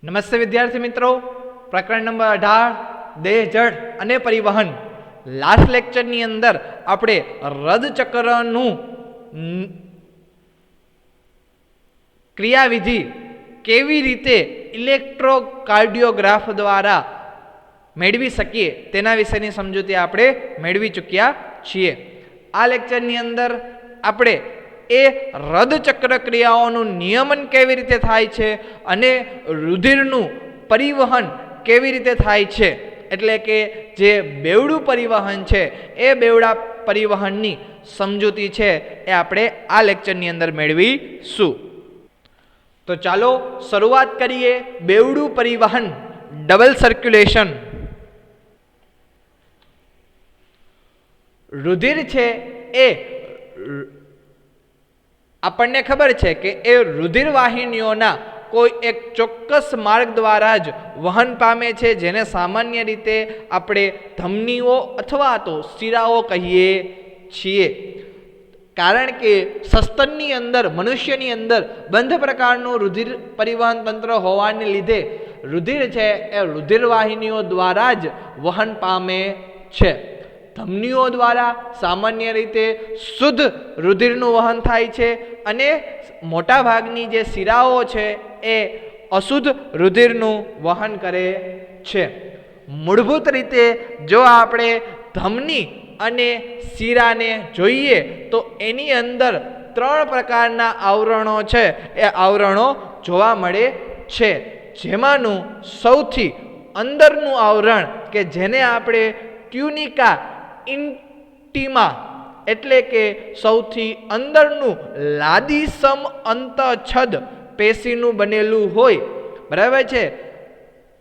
નમસ્તે વિદ્યાર્થી મિત્રો, પ્રકરણ નંબર 18 દેહ જડ અને પરિવહન. લાસ્ટ લેક્ચરની અંદર આપણે રદચક્રનું ક્રિયાવિધિ કેવી રીતે ઇલેક્ટ્રોકાર્ડિયોગ્રાફ દ્વારા મેળવી શકીએ તેના વિશેની સમજૂતી આપણે મેળવી ચૂક્યા છીએ. આ લેક્ચરની અંદર આપણે એ રદચક્ર ક્રિયાઓનું નિયમન કેવી રીતે થાય છે અને રુધિરનું પરિવહન કેવી રીતે થાય છે, એટલે કે જે બેવડું પરિવહન છે એ બેવડા પરિવહનની સમજૂતી છે એ આપણે આ લેક્ચરની અંદર મેળવીશું. તો ચાલો શરૂઆત કરીએ. બેવડું પરિવહન, ડબલ સર્ક્યુલેશન. રુધિર છે એ આપણને ખબર છે કે એ રુધિર વાહિનીઓના કોઈ એક ચોક્કસ માર્ગ દ્વારા જ વહન પામે છે, જેને સામાન્ય રીતે આપણે ધમનીઓ અથવા તો શિરાઓ કહીએ છીએ. કારણ કે સસ્તનની અંદર, મનુષ્યની અંદર બંધ પ્રકારનું રુધિર પરિવહન તંત્ર હોવાને લીધે રુધિર છે એ રુધિર વાહિનીઓ દ્વારા જ વહન પામે છે. ધમનીઓ દ્વારા સામાન્ય રીતે શુદ્ધ રુધિરનું વહન થાય છે અને મોટા ભાગની જે શિરાઓ છે એ અશુદ્ધ રુધિરનું વહન કરે છે. મૂળભૂત રીતે જો આપણે ધમની અને શિરાને જોઈએ તો એની અંદર 3 પ્રકારના આવરણો છે એ આવરણો જોવા મળે છે. જેમાંનું સૌથી અંદરનું આવરણ કે જેને આપણે ટ્યુનિકા ઇન્ટિમા એટલે કે સૌથી અંદરનું લાદીસમ અંતઃછદ પેશીનું બનેલું હોય. બરાબર છે?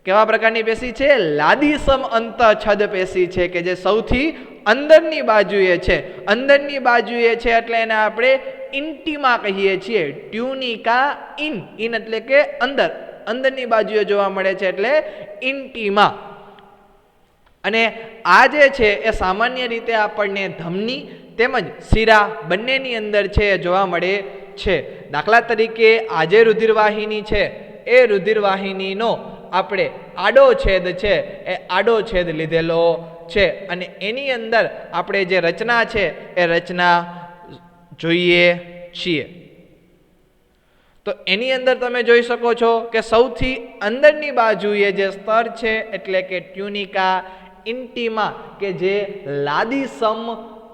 કેવા પ્રકારની પેશી છે? લાદીસમ અંતઃછદ પેશી છે કે જે સૌથી અંદરની બાજુએ છે. અંદરની બાજુએ છે એટલે એને આપણે ઇન્ટિમા કહીએ છીએ. ટ્યુનિકા ઇન એટલે કે અંદર, અંદરની બાજુએ જોવા મળે છે એટલે ઇન્ટિમા. અને આ જે છે એ સામાન્ય રીતે આપણને ધમની તેમજ શિરા બંનેની અંદર છે એ જોવા મળે છે. દાખલા તરીકે આ જે રુધિરવાહિની છે એ રુધિરવાહિનીનો આપણે આડો છેદ છે એ આડો છેદ લીધેલો છે અને એની અંદર આપણે જે રચના છે એ રચના જોઈએ છીએ. તો એની અંદર તમે જોઈ શકો છો કે સૌથી અંદરની બાજુએ જે સ્તર છે એટલે કે ટ્યુનિકા ઇન્ટિમા કે જે લાદીસમ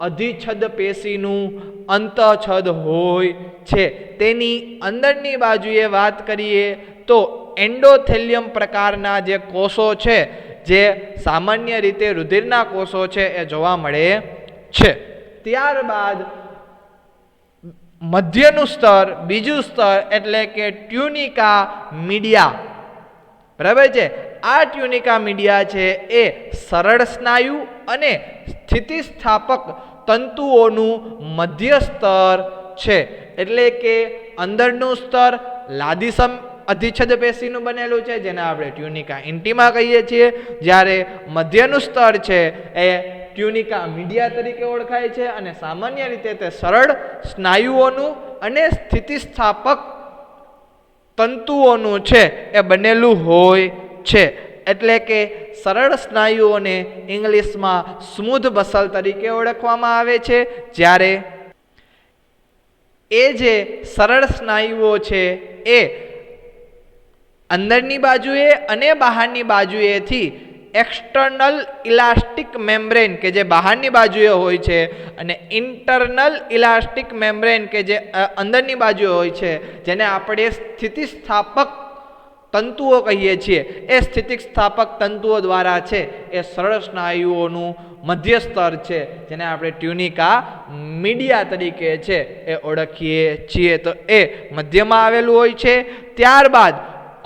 અધિચ્છદ પેશીનું અંતઃછદ હોય છે, તેની અંદરની બાજુએ વાત કરીએ તો એન્ડોથેલિયમ પ્રકારના જે કોષો છે જે સામાન્ય રીતે રુધિરના કોષો છે એ જોવા મળે છે. ત્યારબાદ મધ્યનું સ્તર, બીજું સ્તર એટલે કે ટ્યુનિકા મીડિયા. બરાબર છે? આ ટ્યુનિકા મીડિયા છે એ સરળ સ્નાયુ અને સ્થિતિસ્થાપક તંતુઓનું મધ્ય સ્તર છે. એટલે કે અંદરનું સ્તર લાદીસમ અધિચ્છદ પેશીનું બનેલું છે જેને આપણે ટ્યુનિકા ઇન્ટિમા કહીએ છીએ, જ્યારે મધ્યનું સ્તર છે એ ટ્યુનિકા મીડિયા તરીકે ઓળખાય છે અને સામાન્ય રીતે તે સરળ સ્નાયુઓનું અને સ્થિતિસ્થાપક તંતુઓનું છે એ બનેલું હોય છે. એટલે કે સરળ સ્નાયુઓને ઇંગ્લિશમાં સ્મૂધ મસલ તરીકે ઓળખવામાં આવે છે, જ્યારે એ જે સરળ સ્નાયુઓ છે એ અંદરની બાજુએ અને બહારની બાજુએથી એક્સટર્નલ ઇલાસ્ટિક મેમ્બ્રેન કે જે બહારની બાજુએ હોય છે અને ઇન્ટરનલ ઇલાસ્ટિક મેમ્બ્રેન કે જે અંદરની બાજુએ હોય છે, જેને આપણે સ્થિતિસ્થાપક તંતુઓ કહીએ છીએ, એ સ્થિતિસ્થાપક તંતુઓ દ્વારા છે એ સરળ સ્નાયુઓનું મધ્ય સ્તર છે જેને આપણે ટ્યુનિકા મીડિયા તરીકે છે એ ઓળખીએ છીએ. તો એ મધ્યમાં આવેલું હોય છે. ત્યારબાદ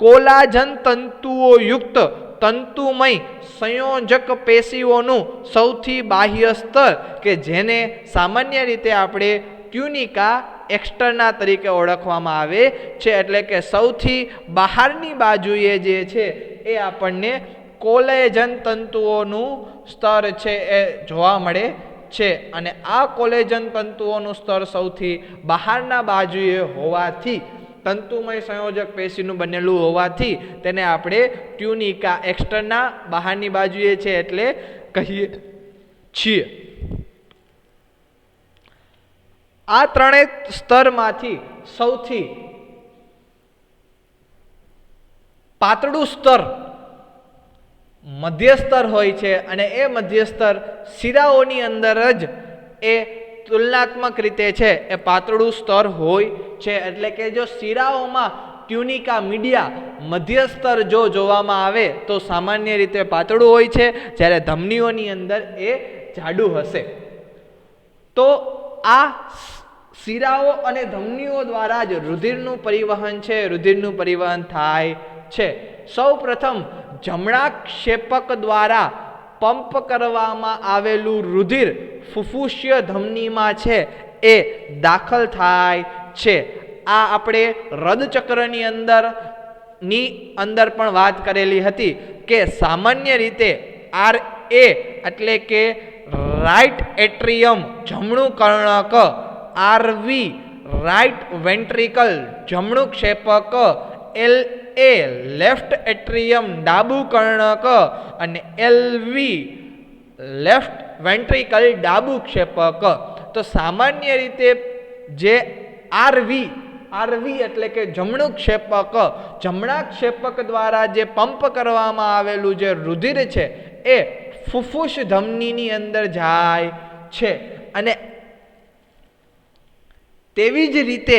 કોલાજન તંતુઓ યુક્ત તંતુમય સંયોજક પેશીઓનું સૌથી બાહ્ય સ્તર કે જેને સામાન્ય રીતે આપણે ટ્યુનિકા એક્સટર્ના તરીકે ઓળખવામાં આવે છે. એટલે કે સૌથી બહારની બાજુએ જે છે એ આપણને કોલેજન તંતુઓનું સ્તર છે એ જોવા મળે છે અને આ કોલેજન તંતુઓનું સ્તર સૌથી બહારના બાજુએ હોવાથી તંતુમય સંયોજક પેશીનું બનેલું હોવાથી તેને આપણે ટ્યુનિકા એક્સટર્ના બહારની બાજુએ છે એટલે કહીએ છીએ. આ ત્રણેય સ્તરમાંથી સૌથી પાતળું સ્તર મધ્ય સ્તર હોય છે અને એ મધ્ય સ્તર શિરાઓની અંદર જ એ તુલનાત્મક રીતે છે એ પાતળું સ્તર હોય છે. એટલે કે જો શિરાઓમાં ટ્યુનિકા મીડિયા મધ્ય સ્તર જો જોવામાં આવે તો સામાન્ય રીતે પાતળું હોય છે, જ્યારે ધમનીઓની અંદર એ જાડું હશે. તો આ શિરાઓ અને ધમનીઓ દ્વારા જ રુધિરનું પરિવહન છે, રુધિરનું પરિવહન થાય છે. સૌ પ્રથમ જમણા ક્ષેપક દ્વારા પંપ કરવામાં આવેલું રુધિર ફુફુસ્ય ધમનીમાં છે એ દાખલ થાય છે. આ આપણે હૃદચક્રની અંદર પણ વાત કરેલી હતી કે સામાન્ય રીતે RA એટલે કે રાઇટ એટ્રિયમ જમણું કર્ણક, RV રાઇટ વેન્ટ્રિકલ જમણું ક્ષેપક, LA લેફ્ટ એટ્રિયમ ડાબું કર્ણક અને LV લેફ્ટ વેન્ટ્રિકલ ડાબું ક્ષેપક. તો સામાન્ય રીતે જે RV એટલે કે જમણું ક્ષેપક, જમણા ક્ષેપક દ્વારા જે પંપ કરવામાં આવેલું જે રુધિર છે એ ફુફુસ ધમનીની અંદર જાય છે. અને તેવી જ રીતે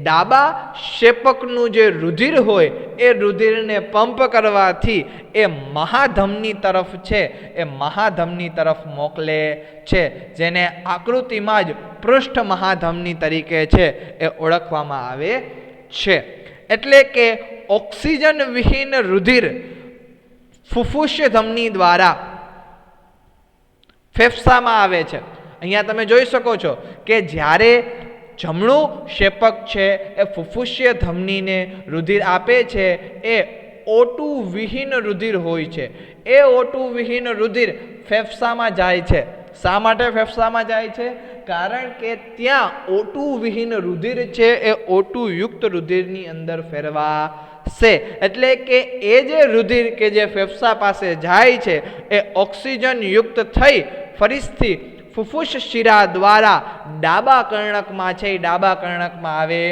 ડાબા ક્ષેપકનું જે રુધિર હોય એ રુધિરને પંપ કરવાથી એ મહાધમની તરફ છે એ મહાધમની તરફ મોકલે છે, જેને આકૃતિમાં જ પૃષ્ઠ મહાધમની તરીકે છે એ ઓળખવામાં આવે છે. એટલે કે ઓક્સિજન વિહીન રુધિર ફુફુસ્ય ધમની દ્વારા ફેફસામાં આવે છે. અહીંયા તમે જોઈ શકો છો કે જ્યારે જમણું ક્ષેપક છે એ ફુફુસ્ય ધમનીને રુધિર આપે છે એ O2 વિહીન રુધિર હોય છે. એ O2 વિહીન રુધિર ફેફસામાં જાય છે. શા માટે ફેફસામાં જાય છે? કારણ કે ત્યાં O2 વિહીન રુધિર છે એ O2 યુક્ત રુધિરની અંદર ફેરવાશે. એટલે કે એ જે રુધિર કે જે ફેફસા પાસે જાય છે એ ઓક્સિજન યુક્ત થઈ ફરીથી ફુફુસ શિરા દ્વારા ડાબા કર્ણકમાં છે, ડાબા કર્ણકમાં આવે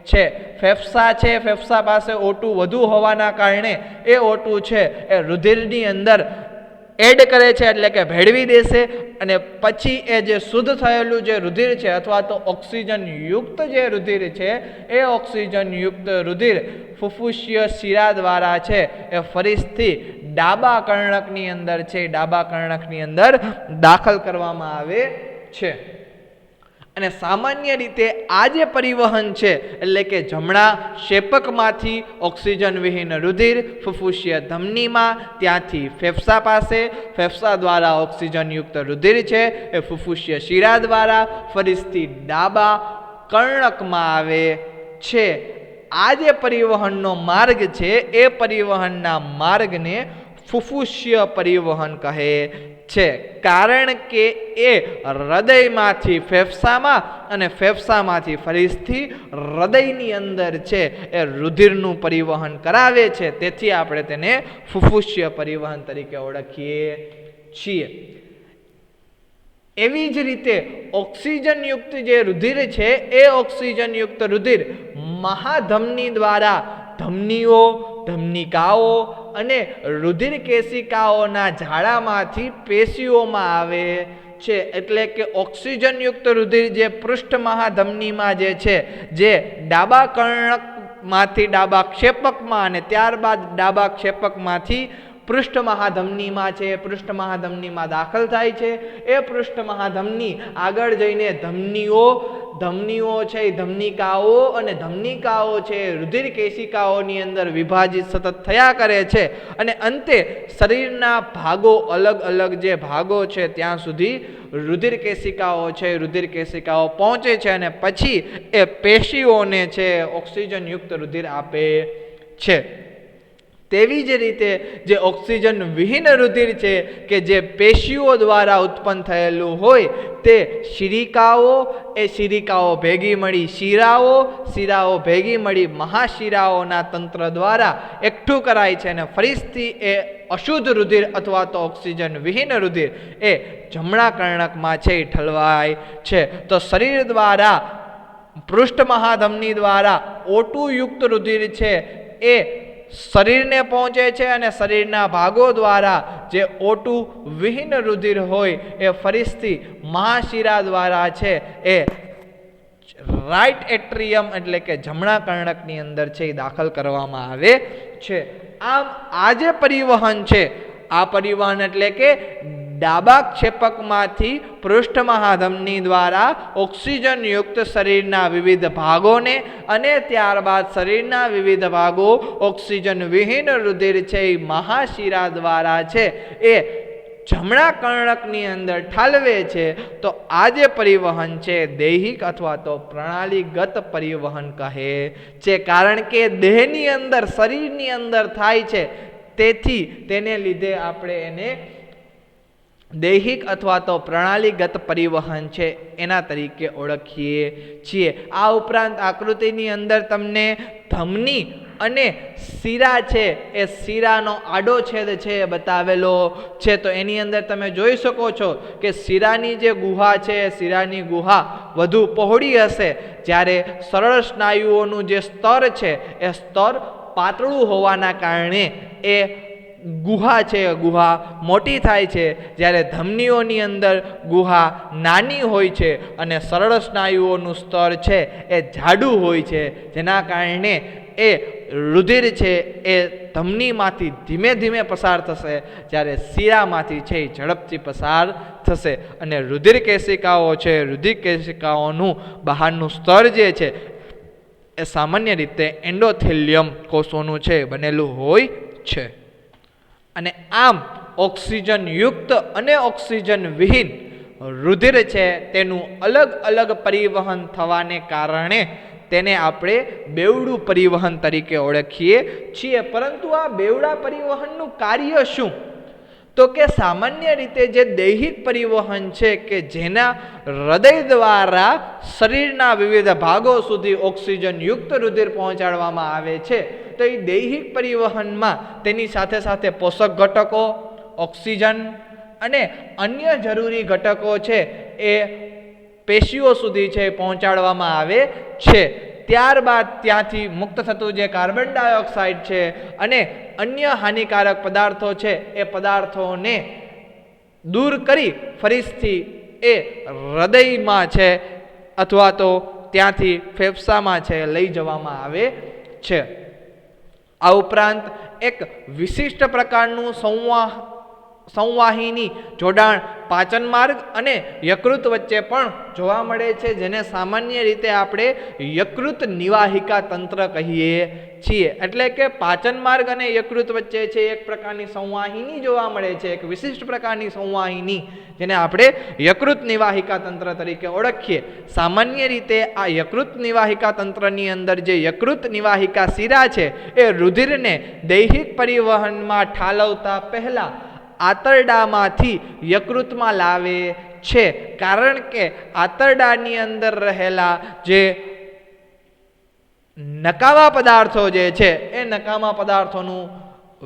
છે. ફેફસા છે, ફેફસા પાસે O2 વધુ હોવાના કારણે એ O2 છે એ રુધિરની અંદર એડ કરે છે, એટલે કે ભેળવી દેશે. અને પછી એ જે શુદ્ધ થયેલું જે રુધિર છે અથવા તો ઓક્સિજન યુક્ત જે રુધિર છે એ ઓક્સિજન યુક્ત રુધિર ફુફુસ્ય શિરા દ્વારા છે એ ફરીથી ડાબા કર્ણકની અંદર છે, ડાબા કર્ણકની અંદર દાખલ કરવામાં આવે છે. અને સામાન્ય રીતે આ જે પરિવહન છે એટલે કે જમણા ક્ષેપકમાંથી ઓક્સિજન વિહીન રુધિર ફુફુસ્ય ધમનીમાં, ત્યાંથી ફેફસા પાસે, ફેફસા દ્વારા ઓક્સિજન યુક્ત રુધિર છે એ ફુફુસ્ય શિરા દ્વારા ફરીથી ડાબા કર્ણકમાં આવે છે. આ જે પરિવહનનો માર્ગ છે એ પરિવહનના માર્ગને ફુફુસ્ય પરિવહન કહે છે. કારણ કે એ હૃદયમાંથી ફેફસામાં અને ફેફસામાંથી ફરીથી હૃદયની અંદર છે એ રુધિરનું પરિવહન કરાવે છે. તેથી આપણે તેને ફુફુસ્ય પરિવહન તરીકે ઓળખીએ છીએ. એવી જ રીતે ઓક્સિજન યુક્ત જે રુધિર છે એ ઓક્સિજન યુક્ત રુધિર મહાધમની દ્વારા ધમનીઓ, ધમનિકાઓ અને રુધિર કેશિકાઓના ઝાડામાંથી પેશીઓમાં આવે છે. એટલે કે ઓક્સિજન યુક્ત રુધિર જે પૃષ્ઠ મહાધમનીમાં જે છે, જે ડાબા કર્ણકમાંથી ડાબા ક્ષેપકમાં અને ત્યારબાદ ડાબા ક્ષેપકમાંથી પૃષ્ઠ મહાધમનીમાં છે, પૃષ્ઠ મહાધમનીમાં દાખલ થાય છે. એ પૃષ્ઠ મહાધમની આગળ જઈને ધમનીઓ છે, ધમનિકાઓ અને ધમનિકાઓ છે રુધિર કેશિકાઓની અંદર વિભાજિત સતત થયા કરે છે. અને અંતે શરીરના ભાગો, અલગ અલગ જે ભાગો છે ત્યાં સુધી રુધિર કેશિકાઓ છે, રુધિર કેશિકાઓ પહોંચે છે અને પછી એ પેશીઓને છે ઓક્સિજન યુક્ત રુધિર આપે છે. તેવી જ રીતે જે ઓક્સિજન વિહીન રુધિર છે કે જે પેશીઓ દ્વારા ઉત્પન્ન થયેલું હોય તે શિરિકાઓ ભેગી મળી શિરાઓ ભેગી મળી મહાશિરાઓના તંત્ર દ્વારા એકઠું કરાય છે અને ફરીથી એ અશુદ્ધ રુધિર અથવા તો ઓક્સિજન વિહીન રુધિર એ જમણા કર્ણકમાં છે એ ઠલવાય છે. તો શરીર દ્વારા પૃષ્ઠ મહાધમની દ્વારા O2 યુક્ત રુધિર છે એ શરીરને પહોંચે છે અને શરીરના ભાગો દ્વારા જે O2 વિહીન રુધિર હોય એ ફરીથી મહાશિરા દ્વારા છે એ રાઇટ એટ્રિયમ એટલે કે જમણા કર્ણકની અંદર છે એ દાખલ કરવામાં આવે છે. આમ આ જે પરિવહન છે આ પરિવહન એટલે કે ડાબા ક્ષેપકમાંથી પૃષ્ઠ મહાધમની દ્વારા ઓક્સિજન યુક્ત શરીરના વિવિધ ભાગોને અને ત્યારબાદ શરીરના વિવિધ ભાગો ઓક્સિજન વિહીન રુધિર છે એ મહાશિરા દ્વારા છે એ જમણા કર્ણકની અંદર ઠાલવે છે. તો આ જે પરિવહન છે દૈહિક અથવા તો પ્રણાલીગત પરિવહન કહે છે, કારણ કે દેહની અંદર શરીરની અંદર થાય છે, તેથી તેને લીધે આપણે એને દૈહિક અથવા તો પ્રણાલીગત પરિવહન છે એના તરીકે ઓળખીએ છીએ. આ ઉપરાંત આકૃતિની અંદર તમને ધમની અને શિરા છે એ શિરાનો આડો છેદ છે એ બતાવેલો છે. તો એની અંદર તમે જોઈ શકો છો કે શિરાની જે ગુહા છે શિરાની ગુહા વધુ પહોળી હશે, જ્યારે સરળ સ્નાયુઓનું જે સ્તર છે એ સ્તર પાતળું હોવાના કારણે એ ગુહા છે ગુહા મોટી થાય છે, જ્યારે ધમનીઓની અંદર ગુહા નાની હોય છે અને સરળ સ્નાયુઓનું સ્તર છે એ જાડું હોય છે, જેના કારણે એ રુધિર છે એ ધમનીમાંથી ધીમે ધીમે પસાર થશે, જ્યારે શિરામાંથી છે એ ઝડપથી પસાર થશે. અને રુધિર કેશિકાઓ છે રુધિર કેશિકાઓનું બહારનું સ્તર જે છે એ સામાન્ય રીતે એન્ડોથેલિયમ કોષોનું છે બનેલું હોય છે. અને આમ ઓક્સિજન યુક્ત અને ઓક્સિજન વિહીન રુધિર છે તેનું અલગ અલગ પરિવહન થવાને કારણે તેને આપણે બેવડું પરિવહન તરીકે ઓળખીએ છીએ. પરંતુ આ બેવડા પરિવહનનું કાર્ય શું? તો કે સામાન્ય રીતે જે દૈહિક પરિવહન છે કે જેના હૃદય દ્વારા શરીરના વિવિધ ભાગો સુધી ઓક્સિજન યુક્ત રુધિર પહોંચાડવામાં આવે છે, તો એ દૈહિક પરિવહનમાં તેની સાથે સાથે પોષક ઘટકો, ઓક્સિજન અને અન્ય જરૂરી ઘટકો છે એ પેશીઓ સુધી છે પહોંચાડવામાં આવે છે. ત્યારબાદ ત્યાંથી મુક્ત થતું જે કાર્બન ડાયોક્સાઇડ છે અને અન્ય હાનિકારક પદાર્થો છે એ પદાર્થોને દૂર કરી ફરીથી એ હૃદયમાં છે અથવા તો ત્યાંથી ફેફસામાં છે લઈ જવામાં આવે છે. આ ઉપરાંત એક વિશિષ્ટ પ્રકારનું સંવાહિની જોડાણ પાચન માર્ગ અને યકૃત વચ્ચે પણ જોવા મળે છે, જેને સામાન્ય રીતે આપણે યકૃત નિવાહિકા તંત્ર કહીએ છીએ. એટલે કે પાચન માર્ગ અને યકૃત વચ્ચે છે એક પ્રકારની સંવાહિની જોવા મળે છે, એક વિશિષ્ટ પ્રકારની સંવાહિની જેને આપણે યકૃત નિવાહિકા તંત્ર તરીકે ઓળખીએ. સામાન્ય રીતે આ યકૃત નિવાહિકા તંત્રની અંદર જે યકૃત નિવાહિકા શિરા છે એ રુધિરને દૈહિક પરિવહનમાં ઠાલવતા પહેલા આંતરડામાંથી યકૃતમાં લાવે છે, કારણ કે આંતરડાની અંદર રહેલા જે નકામા પદાર્થો જે છે એ નકામા પદાર્થોનું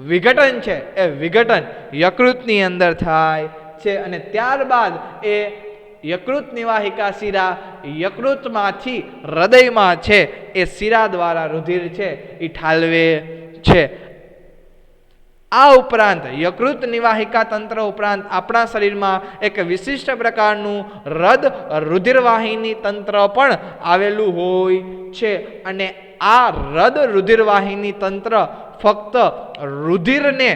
વિઘટન છે એ વિઘટન યકૃતની અંદર થાય છે અને ત્યારબાદ એ યકૃત નિવાહિકા શિરા યકૃતમાંથી હૃદયમાં છે એ શિરા દ્વારા રુધિર છે એ ઠાલવે છે. આ ઉપરાંત યકૃત નિવાહિકા તંત્ર ઉપરાંત આપણા શરીરમાં એક વિશિષ્ટ પ્રકારનું રુધિરવાહિની તંત્ર પણ આવેલું હોય છે અને આ રુધિરવાહિની તંત્ર ફક્ત રુધિરને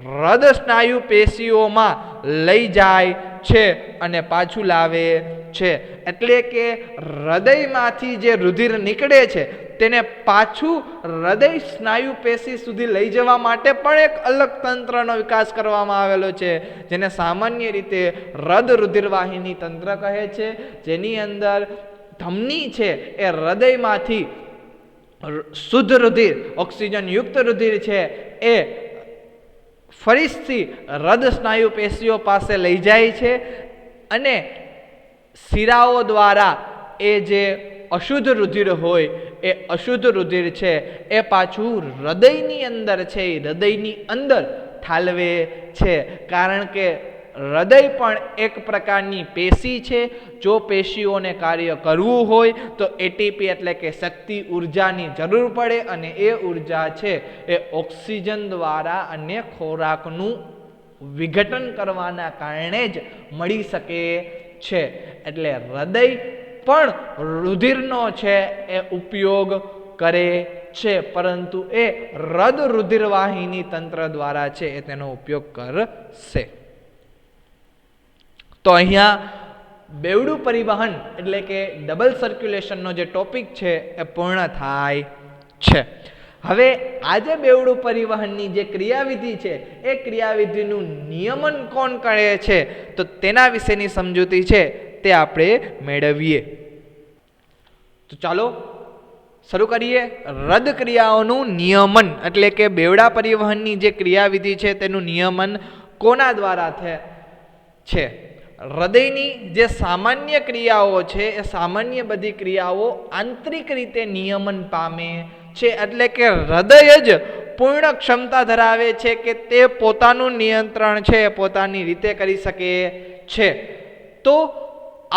હૃદ સ્નાયુ પેશીઓમાં લઈ જાય છે અને પાછું લાવે છે. એટલે કે હૃદયમાંથી જે રુધિર નીકળે છે તેને પાછું હૃદય સ્નાયુ પેશી સુધી લઈ જવા માટે પણ એક અલગ તંત્રનો વિકાસ કરવામાં આવેલો છે, જેને સામાન્ય રીતે રુધિરવાહિની તંત્ર કહે છે, જેની અંદર ધમની છે એ હૃદયમાંથી શુદ્ધ રુધિર, ઓક્સિજન યુક્ત રુધિર છે એ ફરીથી હૃદ સ્નાયુ પેશીઓ પાસે લઈ જાય છે અને શિરાઓ દ્વારા એ જે અશુદ્ધ રુધિર હોય એ અશુદ્ધ રુધિર છે એ પાછું હૃદયની અંદર છે, એ હૃદયની અંદર ઠાલવે છે. કારણ કે હૃદય પણ એક પ્રકારની પેશી છે. જો પેશીઓને કાર્ય કરવું હોય તો એટીપી એટલે કે શક્તિ ઉર્જાની જરૂર પડે અને એ ઉર્જા છે એ ઓક્સિજન દ્વારા અને ખોરાકનું વિઘટન કરવાના કારણે જ મળી શકે છે. એટલે હૃદય પણ રુધિરનો છે એ ઉપયોગ કરે છે, પરંતુ એ હૃદ રુધિરવાહિની તંત્ર દ્વારા છે એ તેનો ઉપયોગ કરશે. તો અહીંયા બેવડું પરિવહન એટલે કે ડબલ સર્ક્યુલેશનનો જે ટોપિક છે એ પૂર્ણ થાય છે. હવે આજે બેવડું પરિવહનની જે ક્રિયાવિધિ છે એ ક્રિયાવિધિનું નિયમન કોણ કરે છે તો તેના વિશેની સમજૂતી છે તે આપણે મેળવીએ. તો ચાલો શરૂ કરીએ. હૃદ ક્રિયાઓનું નિયમન એટલે કે બેવડા પરિવહનની જે ક્રિયાવિધિ છે તેનું નિયમન કોના દ્વારા છે? હૃદયની જે સામાન્ય ક્રિયાઓ છે એ સામાન્ય બધી ક્રિયાઓ આંતરિક રીતે નિયમન પામે છે. એટલે કે હૃદય જ પૂર્ણ ક્ષમતા ધરાવે છે કે તે પોતાનું નિયંત્રણ છે પોતાની રીતે કરી શકે છે. તો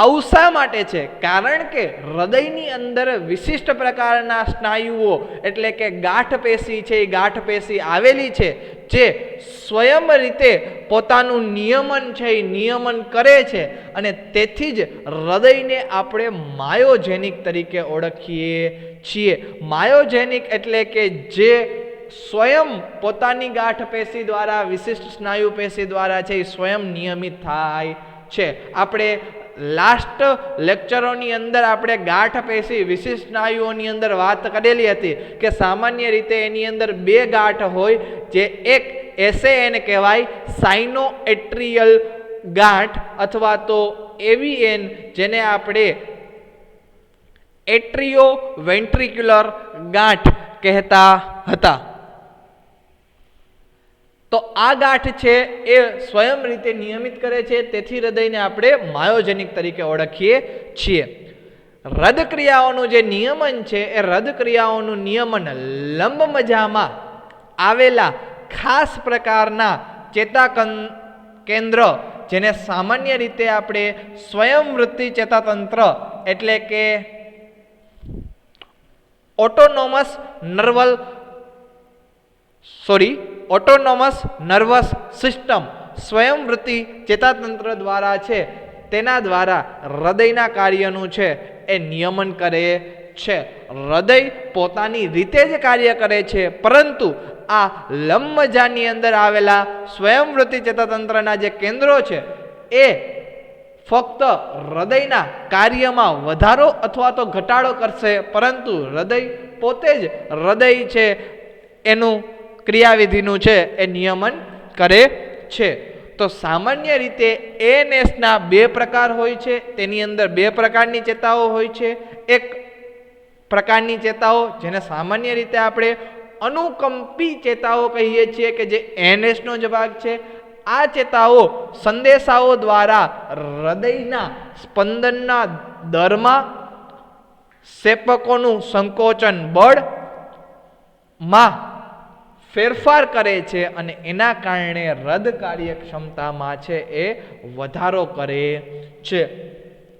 આવું શા માટે છે? કારણ કે હૃદયની અંદર વિશિષ્ટ પ્રકારના સ્નાયુઓ એટલે કે ગાંઠ પેશી છે, એ ગાંઠ પેશી આવેલી છે જે સ્વયં રીતે પોતાનું નિયમન છે એ નિયમન કરે છે. અને તેથી જ હૃદયને આપણે માયોજેનિક તરીકે ઓળખીએ છીએ. માયોજેનિક એટલે કે જે સ્વયં પોતાની ગાંઠ પેશી દ્વારા, વિશિષ્ટ સ્નાયુ પેશી દ્વારા છે એ સ્વયં નિયમિત થાય છે. આપણે લાસ્ટ લેક્ચરોની અંદર આપણે ગાંઠ પેશી વિશિષ્ટ સ્નાયુઓની અંદર વાત કરેલી હતી કે સામાન્ય રીતે એની અંદર બે ગાંઠ હોય, જે એક એસએએન કહેવાય, સાઇનો એટ્રિયલ ગાંઠ, અથવા તો એવીએન જેને આપણે એટ્રિયો વેન્ટ્રિક્યુલર ગાંઠ કહેતા હતા. તો આ ગાંઠ છે એ સ્વયં રીતે નિયમિત કરે છે, તેથી હૃદયને આપણે માયોજેનિક તરીકે ઓળખીએ છીએ. હૃદ ક્રિયાઓનું જે નિયમન છે એ હૃદ ક્રિયાઓનું નિયમન લંબમજામાં આવેલા ખાસ પ્રકારના ચેતા કેન્દ્ર, જેને સામાન્ય રીતે આપણે સ્વયંવૃત્તિ ચેતાતંત્ર એટલે કે ઓટોનોમસ નર્વસ સિસ્ટમ સ્વયંવૃત્તિ ચેતાતંત્ર દ્વારા છે તેના દ્વારા હૃદયના કાર્યનું છે એ નિયમન કરે છે. હૃદય પોતાની રીતે જ કાર્ય કરે છે, પરંતુ આ લંબમજાની અંદર આવેલા સ્વયંવૃત્તિ ચેતાતંત્રના જે કેન્દ્રો છે એ ફક્ત હૃદયના કાર્યમાં વધારો અથવા તો ઘટાડો કરશે, પરંતુ હૃદય પોતે જ હૃદય છે એનું ક્રિયાવિધિનું છે એ નિયમન કરે છે. તો સામાન્ય રીતે એએનએસના બે પ્રકાર હોય છે. તેની અંદર બે પ્રકારની ચેતાઓ હોય છે. એક પ્રકારની ચેતાઓ જેને સામાન્ય રીતે આપણે અનુકંપી ચેતાઓ કહીએ છીએ કે જે એએનએસનો જ ભાગ છે. આ ચેતાઓ સંદેશાઓ દ્વારા હૃદયના સ્પંદનના દરમાં સેપકોનું સંકોચન બળમાં ફેરફાર કરે છે અને એના કારણે હૃદ કાર્યક્ષમતામાં છે એ વધારો કરે છે.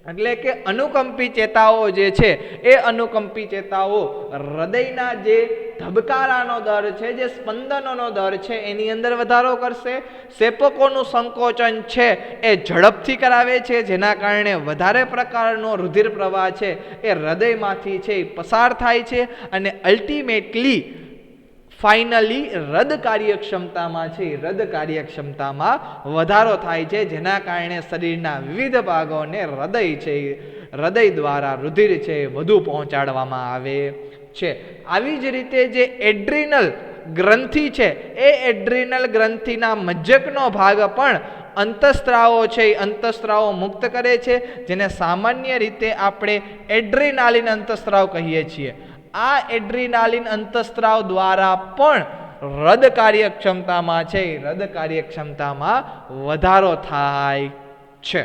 એટલે કે અનુકંપી ચેતાઓ જે છે એ અનુકંપી ચેતાઓ હૃદયના જે ધબકારાનો દર છે, જે સ્પંદનોનો દર છે એની અંદર વધારો કરશે. સેપકોનું સંકોચન છે એ ઝડપથી કરાવે છે, જેના કારણે વધારે પ્રકારનો રુધિર પ્રવાહ છે એ હૃદયમાંથી છે એ પસાર થાય છે અને અલ્ટિમેટલી ફાઇનલી હૃદ કાર્યક્ષમતામાં છે હૃદ કાર્યક્ષમતામાં વધારો થાય છે, જેના કારણે શરીરના વિવિધ ભાગોને હૃદય દ્વારા રુધિર છે વધુ પહોંચાડવામાં આવે છે. આવી જ રીતે જે એડ્રિનલ ગ્રંથિ છે એ એડ્રિનલ ગ્રંથિના મજ્જકનો ભાગ પણ અંતઃસ્ત્રાવો છે એ અંતઃસ્ત્રાવો મુક્ત કરે છે, જેને સામાન્ય રીતે આપણે એડ્રેનાલિન અંતઃસ્ત્રાવ કહીએ છીએ. આ એડ્રીનાલિન અંતઃસ્ત્રાવ દ્વારા પણ હૃદ કાર્યક્ષમતામાં છે હૃદ કાર્યક્ષમતામાં વધારો થાય છે.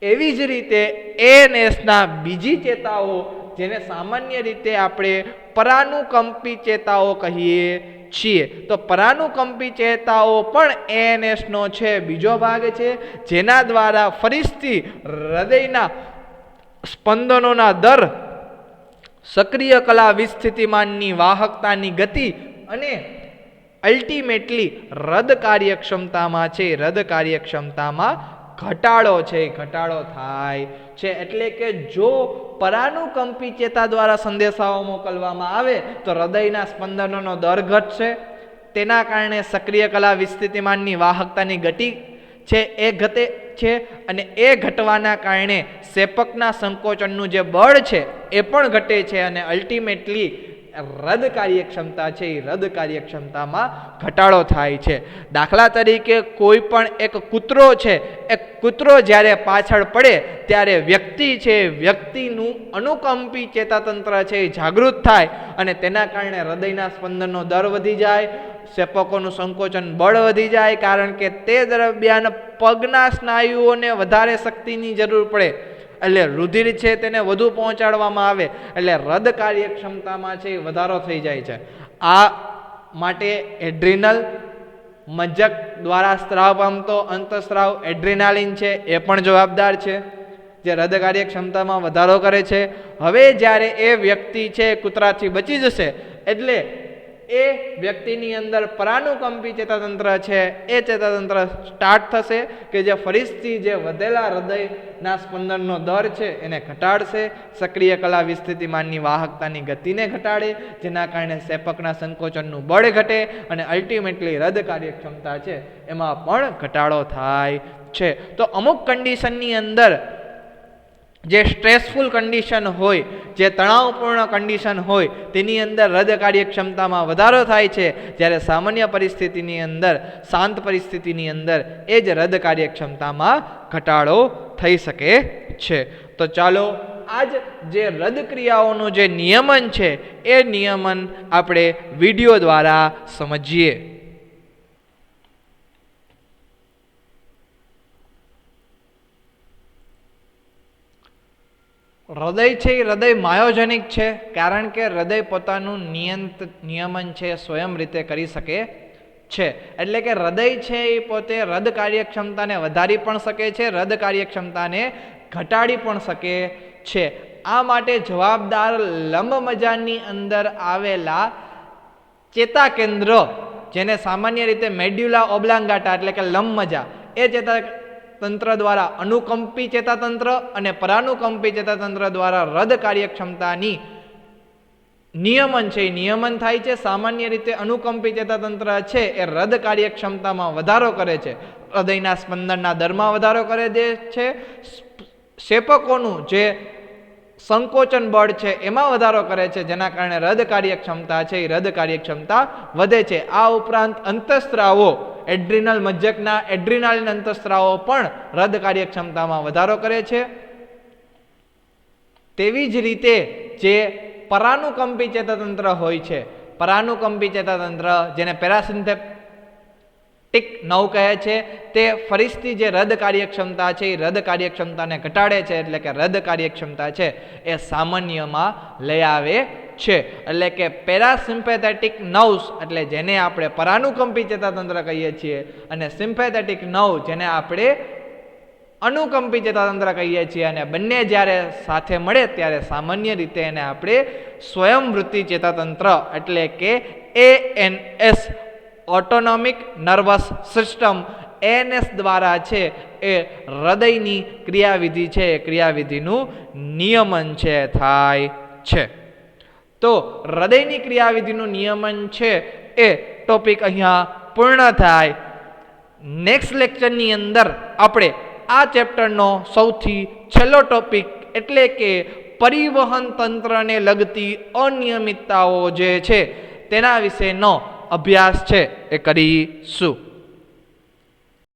એવી જ રીતે એએનએસના બીજી ચેતાઓ જેને સામાન્ય રીતે આપણે પરાનુકંપી ચેતાઓ કહીએ છીએ, તો પરાનુકંપી ચેતાઓ પણ એએનએસનો છે બીજો ભાગ છે, જેના દ્વારા ફરીથી હૃદયના સ્પંદનોના દર, સક્રિય કલા વિસ્થિતિમાનની વાહકતાની ગતિ અને અલ્ટિમેટલી હૃદ કાર્યક્ષમતામાં છે હૃદ કાર્યક્ષમતામાં ઘટાડો થાય છે. એટલે કે જો પરાનુકંપી ચેતા દ્વારા સંદેશાઓ મોકલવામાં આવે તો હૃદયના સ્પંદનોનો દર ઘટશે, તેના કારણે સક્રિય કલા વિસ્થિતિમાનની વાહકતાની ગતિ છે એ ઘટે છે, અને એ ઘટવાના કારણે સેપકના સંકોચનનું જે બળ છે એ પણ ઘટે છે, અને અલ્ટિમેટલી હૃદ કાર્યક્ષમતા છે એ હૃદ કાર્યક્ષમતામાં ઘટાડો થાય છે. દાખલા તરીકે કોઈ પણ એક કૂતરો છે, એ કૂતરો જ્યારે પાછળ પડે ત્યારે વ્યક્તિનું અનુકંપી ચેતાતંત્ર છે એ જાગૃત થાય, અને તેના કારણે હૃદયના સ્પંદનનો દર વધી જાય, સેપકોનું સંકોચન બળ વધી જાય, કારણ કે તે દરમિયાન પગના સ્નાયુઓને વધારે શક્તિની જરૂર પડે, એટલે રુધિર છે તેને વધુ પહોંચાડવામાં આવે, એટલે હૃદ કાર્યક્ષમતામાં છે વધારો થઈ જાય છે. આ માટે એડ્રિનલ મજ્જક દ્વારા સ્ત્રાવ પામતો અંતઃસ્ત્રાવ એડ્રિનાલિન છે એ પણ જવાબદાર છે, જે હૃદ કાર્યક્ષમતામાં વધારો કરે છે. હવે જ્યારે એ વ્યક્તિ છે કૂતરાથી બચી જશે, એટલે એ વ્યક્તિની અંદર પરાનુકંપી ચેતાતંત્ર છે એ ચેતાતંત્ર સ્ટાર્ટ થશે, કે જે ફરીથી જે વધેલા હૃદયના સ્પંદનનો દર છે એને ઘટાડશે, સક્રિય કલા વિસ્થિતિમાનની વાહકતાની ગતિને ઘટાડે, જેના કારણે સેપકના સંકોચનનું બળ ઘટે, અને અલ્ટિમેટલી હૃદ કાર્યક્ષમતા છે એમાં પણ ઘટાડો થાય છે. તો અમુક કન્ડિશનની અંદર જે સ્ટ્રેસફુલ કન્ડિશન હોય, જે તણાવપૂર્ણ કન્ડિશન હોય, તેની અંદર હૃદ કાર્યક્ષમતામાં વધારો થાય છે, જ્યારે સામાન્ય પરિસ્થિતિની અંદર, શાંત પરિસ્થિતિની અંદર એ જ હૃદ કાર્યક્ષમતામાં ઘટાડો થઈ શકે છે. તો ચાલો આજ જે હૃદ ક્રિયાઓનું જે નિયમન છે એ નિયમન આપણે વિડીયો દ્વારા સમજીએ. હૃદય છે એ હૃદય માયોજનિક છે, કારણ કે હૃદય પોતાનું નિયમન છે સ્વયં રીતે કરી શકે છે. એટલે કે હૃદય છે એ પોતે હૃદ કાર્યક્ષમતાને વધારી પણ શકે છે, હૃદ કાર્યક્ષમતાને ઘટાડી પણ શકે છે. આ માટે જવાબદાર લંબમજ્જાની અંદર આવેલા ચેતા કેન્દ્ર, જેને સામાન્ય રીતે મેડ્યુલા ઓબ્લાંગાટા એટલે કે લંબમજ્જા, એ ચેતા તંત્ર દ્વારા અનુકંપી ચેતાતંત્ર અને પરાનુકંપી ચેતાતંત્ર દ્વારા હૃદ કાર્યક્ષમતાની નિયમન છે એ નિયમન થાય છે. સામાન્ય રીતે અનુકંપી ચેતાતંત્ર છે એ હૃદ કાર્યક્ષમતામાં વધારો કરે છે, હૃદયના સ્પંદનના દરમાં વધારો કરે છે, સેપકોનું જે સંકોચન બળ છે એમાં વધારો કરે છે, જેના કારણે હૃદ કાર્યક્ષમતા છે એ હૃદ કાર્યક્ષમતા વધે છે. આ ઉપરાંત અંતઃસ્ત્રાવો, એડ્રિનલ મજ્જકના એડ્રિનાલિન અંતઃસ્ત્રાવો પણ હૃદ કાર્યક્ષમતામાં વધારો કરે છે. તેવી જ રીતે જે પરાનુકંપી ચેતાતંત્ર હોય છે, પરાનુકંપી ચેતાતંત્ર જેને પેરાસિમ્પેથેટિક નર્વ કહે છે, તે ફરીથી જે હૃદ કાર્યક્ષમતા છે એ હૃદ કાર્યક્ષમતાને ઘટાડે છે, એટલે કે હૃદ કાર્યક્ષમતા છે એ સામાન્યમાં લઈ આવે છે. એટલે કે પેરાસિમ્પેથેટિક નર્વ્સ એટલે જેને આપણે પરાનુકંપી ચેતાતંત્ર કહીએ છીએ, અને સિમ્પેથેટિક નર્વ જેને આપણે અનુકંપી ચેતાતંત્ર કહીએ છીએ, અને બંને જ્યારે સાથે મળે ત્યારે સામાન્ય રીતે એને આપણે સ્વયંવૃત્તિ ચેતાતંત્ર એટલે કે એએનએસ ઓટોનોમિક નર્વસ સિસ્ટમ એએનએસ દ્વારા છે એ હૃદયની ક્રિયાવિધિ છે એ ક્રિયાવિધિનું નિયમન છે થાય છે. તો હૃદયની ક્રિયાવિધિનું નિયમન છે એ ટોપિક અહીંયા પૂર્ણ થાય. નેક્સ્ટ લેક્ચરની અંદર આપણે આ ચેપ્ટરનો સૌથી છેલ્લો ટોપિક એટલે કે પરિવહન તંત્રને લગતી અનિયમિતતાઓ જે છે તેના વિશેનો અભ્યાસ છે એ કરીશું.